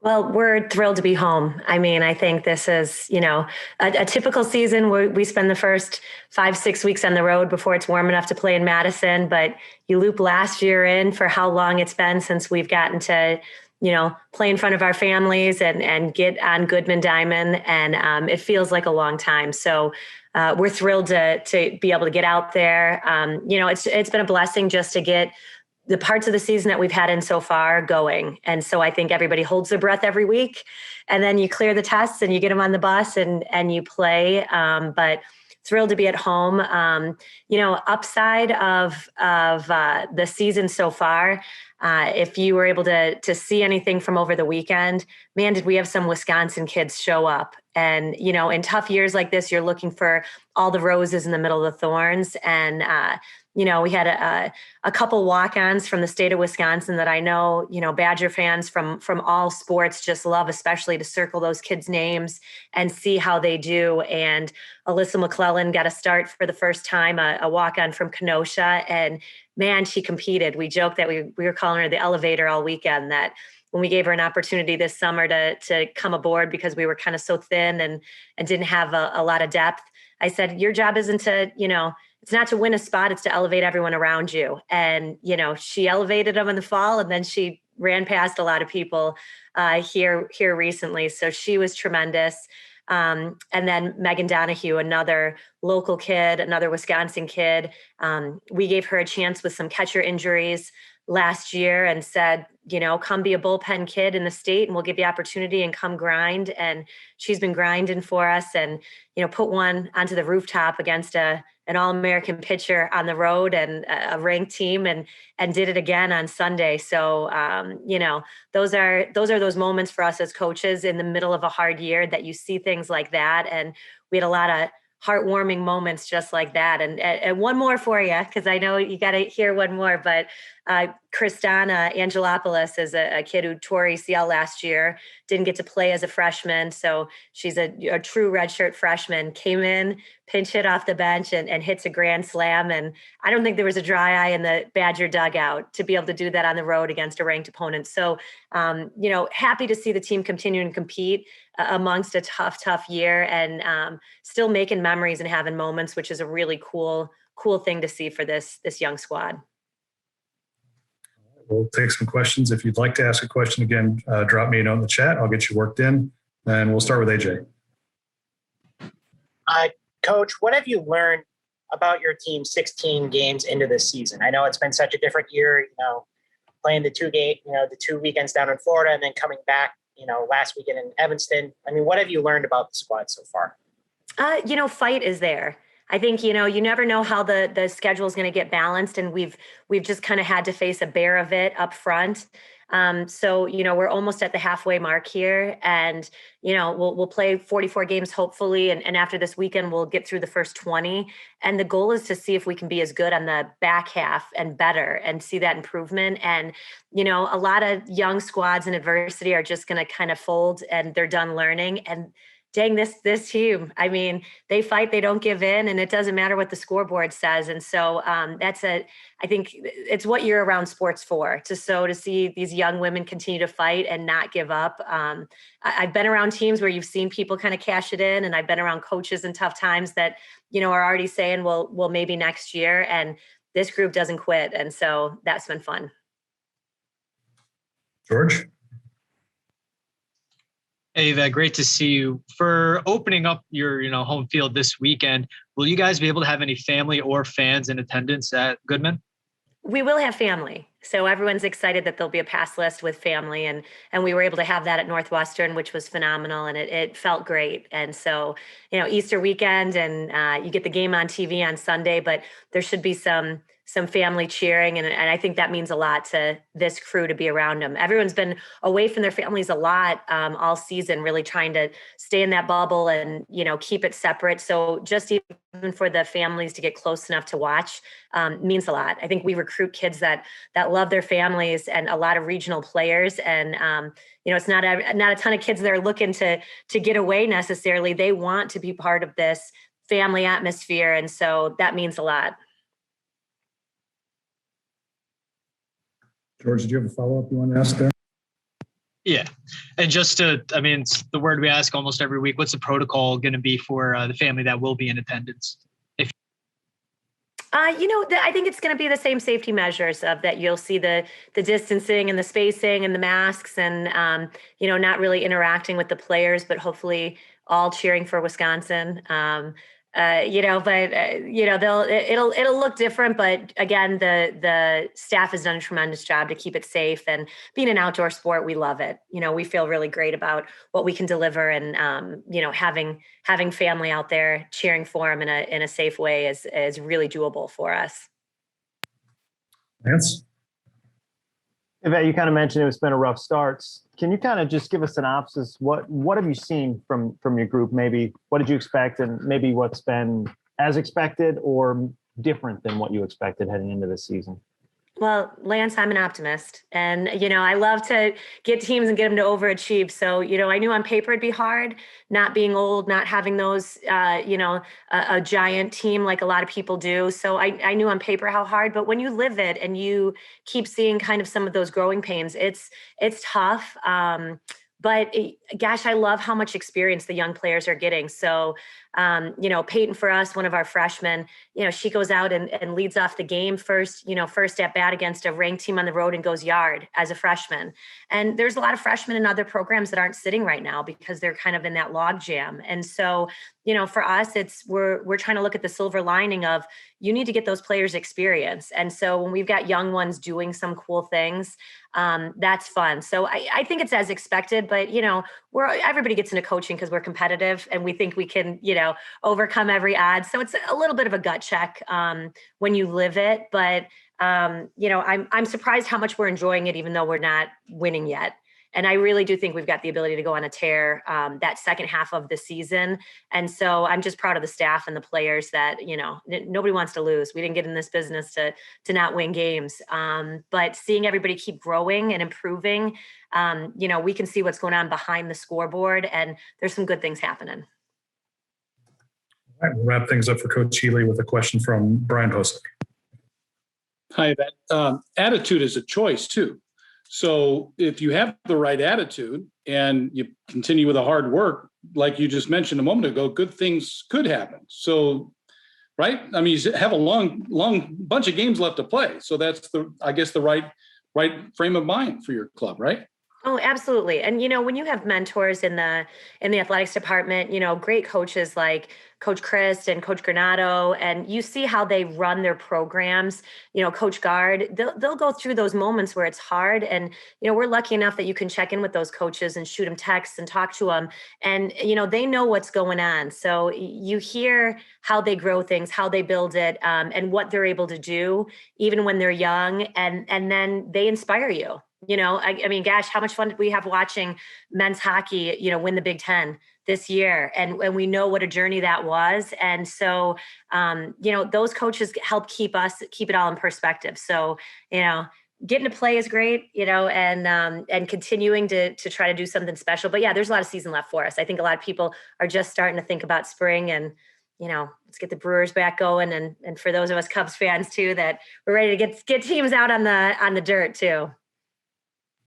Well, we're thrilled to be home. I mean, I think this is, a typical season where we spend the first 5, 6 weeks on the road before it's warm enough to play in Madison. But you loop last year in for how long it's been since we've gotten to, play in front of our families and get on Goodman Diamond. And it feels like a long time. So we're thrilled to be able to get out there. It's been a blessing just to get the parts of the season that we've had in so far going. And so I think everybody holds their breath every week, and then you clear the tests and you get them on the bus and you play. But thrilled to be at home. Upside of the season so far. If you were able to see anything from over the weekend, man, did we have some Wisconsin kids show up. And, in tough years like this, you're looking for all the roses in the middle of the thorns. And, we had a couple walk-ons from the state of Wisconsin that I know, Badger fans from all sports just love, especially to circle those kids' names and see how they do. And Alyssa Mcclellan got a start for the first time, a walk-on from Kenosha. And man, she competed. We joked that we were calling her the elevator all weekend, that when we gave her an opportunity this summer to come aboard because we were kind of so thin and didn't have a lot of depth, I said, your job isn't to, it's not to win a spot, it's to elevate everyone around you. And, she elevated them in the fall, and then she ran past a lot of people here recently. So she was tremendous. And then Megan Donahue, another local kid, another Wisconsin kid. We gave her a chance with some catcher injuries last year and said, come be a bullpen kid in the state and we'll give you opportunity and come grind. And she's been grinding for us and, put one onto the rooftop against an All-American pitcher on the road and a ranked team and did it again on Sunday. So, those are those moments for us as coaches in the middle of a hard year that you see things like that. And we had a lot of heartwarming moments just like that. And one more for you, because I know you got to hear one more, but Christina Angelopoulos is a kid who tore ACL last year, didn't get to play as a freshman. So she's a true redshirt freshman, came in, pinch hit off the bench and hits a grand slam. And I don't think there was a dry eye in the Badger dugout to be able to do that on the road against a ranked opponent. So, happy to see the team continue and compete amongst a tough year and still making memories and having moments, which is a really cool thing to see for this young squad. We'll take some questions. If you'd like to ask a question again, drop me a note in the chat. I'll get you worked in, and we'll start with AJ. Coach, what have you learned about your team 16 games into this season? I know it's been such a different year, playing the 2 weekends down in Florida and then coming back, last weekend in Evanston. I mean, what have you learned about the squad so far? Fight is there. I think, you never know how the schedule is going to get balanced. And we've just kind of had to face a bear of it up front. So, we're almost at the halfway mark here and, we'll play 44 games, hopefully. And after this weekend, we'll get through the first 20. And the goal is to see if we can be as good on the back half and better and see that improvement. And, a lot of young squads in adversity are just going to kind of fold and they're done learning. And dang, this team, I mean, they fight, they don't give in, and it doesn't matter what the scoreboard says. And so I think it's what you're around sports for, to see these young women continue to fight and not give up. I've been around teams where you've seen people kind of cash it in, and I've been around coaches in tough times that, are already saying, well, maybe next year. And this group doesn't quit. And so that's been fun. George? Hey, Yvette, great to see you. For opening up your, home field this weekend, will you guys be able to have any family or fans in attendance at Goodman? We will have family. So everyone's excited that there'll be a pass list with family. And we were able to have that at Northwestern, which was phenomenal. And it felt great. And so, Easter weekend and you get the game on TV on Sunday, but there should be some family cheering. And I think that means a lot to this crew to be around them. Everyone's been away from their families a lot all season, really trying to stay in that bubble and, keep it separate. So just even for the families to get close enough to watch means a lot. I think we recruit kids that love their families and a lot of regional players. And, it's not a ton of kids that are looking to get away necessarily. They want to be part of this family atmosphere. And so that means a lot. George, did you have a follow-up you want to ask there? Yeah. And just to, I mean, it's the word we ask almost every week. What's the protocol going to be for the family that will be in attendance? I think it's going to be the same safety measures of that. You'll see the distancing and the spacing and the masks and, not really interacting with the players, but hopefully all cheering for Wisconsin. It'll look different, but again, the staff has done a tremendous job to keep it safe, and being an outdoor sport, we love it. We feel really great about what we can deliver, and having family out there cheering for them in a safe way is really doable for us. Lance? Yvette, you kind of mentioned it's been a rough start. Can you kind of just give a synopsis? What have you seen from your group? Maybe what did you expect, and maybe what's been as expected or different than what you expected heading into this season? Well, Lance, I'm an optimist, and I love to get teams and get them to overachieve. So I knew on paper it'd be hard, not being old, not having those a giant team like a lot of people do. So I knew on paper how hard, but when you live it and you keep seeing kind of some of those growing pains, it's tough. But gosh, I love how much experience the young players are getting. So, Peyton, for us, one of our freshmen, she goes out and leads off the game first at bat against a ranked team on the road and goes yard as a freshman. And there's a lot of freshmen in other programs that aren't sitting right now because they're kind of in that log jam. And so, for us, we're trying to look at the silver lining of you need to get those players experience. And so when we've got young ones doing some cool things, that's fun. So I think it's as expected, but everybody gets into coaching because we're competitive and we think we can, overcome every odd. So it's a little bit of a gut check when you live it, but I'm surprised how much we're enjoying it, even though we're not winning yet. And I really do think we've got the ability to go on a tear that second half of the season. And so I'm just proud of the staff and the players that, nobody wants to lose. We didn't get in this business to not win games. But seeing everybody keep growing and improving, we can see what's going on behind the scoreboard, and there's some good things happening. All right, we'll wrap things up for Coach Healy with a question from Brian Hosick. Hi, Yvette. Attitude is a choice too. So if you have the right attitude and you continue with the hard work, like you just mentioned a moment ago, good things could happen. So, right? I mean, you have a long bunch of games left to play. So that's the right frame of mind for your club, right? Oh, absolutely. And, when you have mentors in the athletics department, great coaches like Coach Chris and Coach Granado, and you see how they run their programs, Coach Guard, they'll go through those moments where it's hard. And, we're lucky enough that you can check in with those coaches and shoot them texts and talk to them. And, they know what's going on. So you hear how they grow things, how they build it, and what they're able to do, even when they're young. And then they inspire you. I mean, gosh, how much fun did we have watching men's hockey, win the Big Ten this year? And we know what a journey that was. And so, those coaches help keep it all in perspective. So, getting to play is great, and continuing to try to do something special. But yeah, there's a lot of season left for us. I think a lot of people are just starting to think about spring and, let's get the Brewers back going. And for those of us Cubs fans too, that we're ready to get teams out on the dirt too.